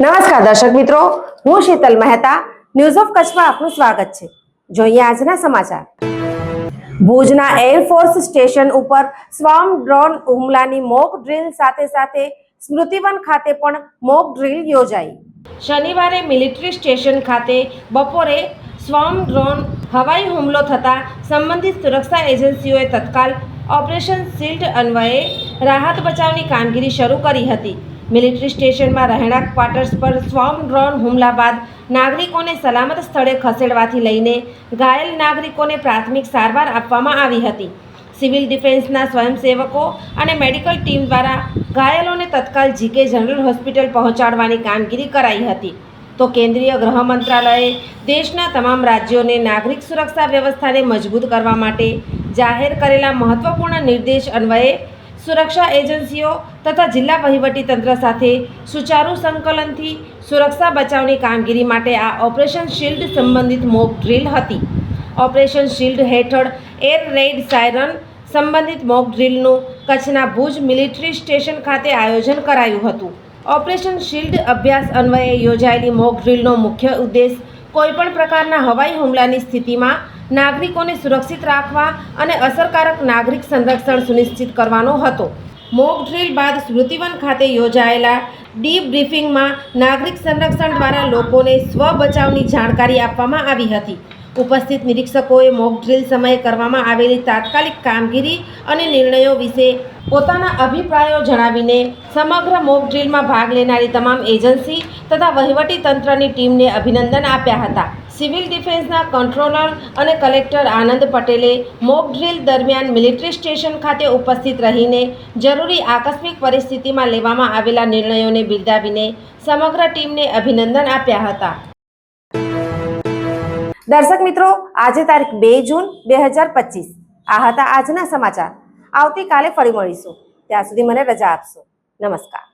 નમસ્કાર દર્શક મિત્રો, હું શીતલ મહેતા ન્યૂઝ ઓફ કચ્છમાં આપનું સ્વાગત છે। જોઈએ આજના સમાચાર। ભુજના એરફોર્સ સ્ટેશન ઉપર સ્વાર્મ ડ્રોન હુમલાની મોક ડ્રીલ સાથે સ્મૃતિવન ખાતે પણ મોક ડ્રીલ યોજાઈ। શનિવારે મિલિટરી સ્ટેશન ખાતે બપોરે સ્વાર્મ ડ્રોન હવાઈ હુમલો થતા સંબંધિત સુરક્ષા એજન્સીઓએ તત્કાલ ઓપરેશન શિલ્ડ અન્વયે રાહત બચાવની કામગીરી શરૂ કરી હતી। મિલિટરી સ્ટેશનમાં રહેણાંક ક્વાર્ટર્સ પર સ્વાર્મ ડ્રોન હુમલા બાદ નાગરિકોને સલામત સ્થળે ખસેડવાથી લઈને ઘાયલ નાગરિકોને પ્રાથમિક સારવાર આપવામાં આવી હતી। સિવિલ ડિફેન્સના સ્વયંસેવકો અને મેડિકલ ટીમ દ્વારા ઘાયલોને તત્કાલ જીકે જનરલ હોસ્પિટલ પહોંચાડવાની કામગીરી કરાઈ હતી। તો કેન્દ્રીય ગૃહ મંત્રાલયે દેશના તમામ રાજ્યોને નાગરિક સુરક્ષા વ્યવસ્થાને મજબૂત કરવા માટે જાહેર કરેલા મહત્વપૂર્ણ નિર્દેશ અન્વયે સુરક્ષા એજન્સીઓ તથા જિલ્લા વહીવટીતંત્ર સાથે સુચારુ સંકલનથી સુરક્ષા બચાવની કામગીરી માટે આ ઓપરેશન શિલ્ડ સંબંધિત મોક ડ્રીલ હતી। ઓપરેશન શિલ્ડ હેઠળ એર રેઇડ સાયરન સંબંધિત મોક ડ્રીલનું કચ્છના ભુજ મિલિટરી સ્ટેશન ખાતે આયોજન કરાયું હતું। ઓપરેશન શિલ્ડ અભ્યાસ અન્વયે યોજાયેલી મોક ડ્રીલનો મુખ્ય ઉદ્દેશ કોઈપણ પ્રકારના હવાઈ હુમલાની સ્થિતિમાં નાગરિકોને સુરક્ષિત રાખવા અને અસરકારક નાગરિક સંરક્ષણ સુનિશ્ચિત કરવાનો હતો। મોક ડ્રીલ બાદ સ્મૃતિવન ખાતે યોજાયેલા ડીબ્રીફિંગમાં નાગરિક સંરક્ષણ દ્વારા લોકોને સ્વ બચાવની જાણકારી આપવામાં આવી હતી। ઉપસ્થિત નિરીક્ષકોએ મોક ડ્રીલ સમયે કરવામાં આવેલી તાત્કાલિક કામગીરી અને નિર્ણયો વિશે પોતાના અભિપ્રાયો જણાવીને સમગ્ર મોક ડ્રીલમાં ભાગ લેનારી તમામ એજન્સી તથા વહીવટી તંત્રની ટીમને અભિનંદન આપ્યા હતા। સિવિલ ડિફેન્સના કંટ્રોલર અને કલેક્ટર આનંદ પટેલે મોક ડ્રીલ દરમિયાન મિલિટરી સ્ટેશન ખાતે ઉપસ્થિત રહીને જરૂરી આકસ્મિક પરિસ્થિતિમાં લેવામાં આવેલા નિર્ણયોને બિરદાવીને સમગ્ર ટીમને અભિનંદન આપ્યા હતા। દર્શક મિત્રો, આજે તારીખ 2 જૂન 2025 આ હતા આજના સમાચાર। આવતીકાલે ફરી મળીશું, ત્યાં સુધી મને રજા આપશો। નમસ્કાર।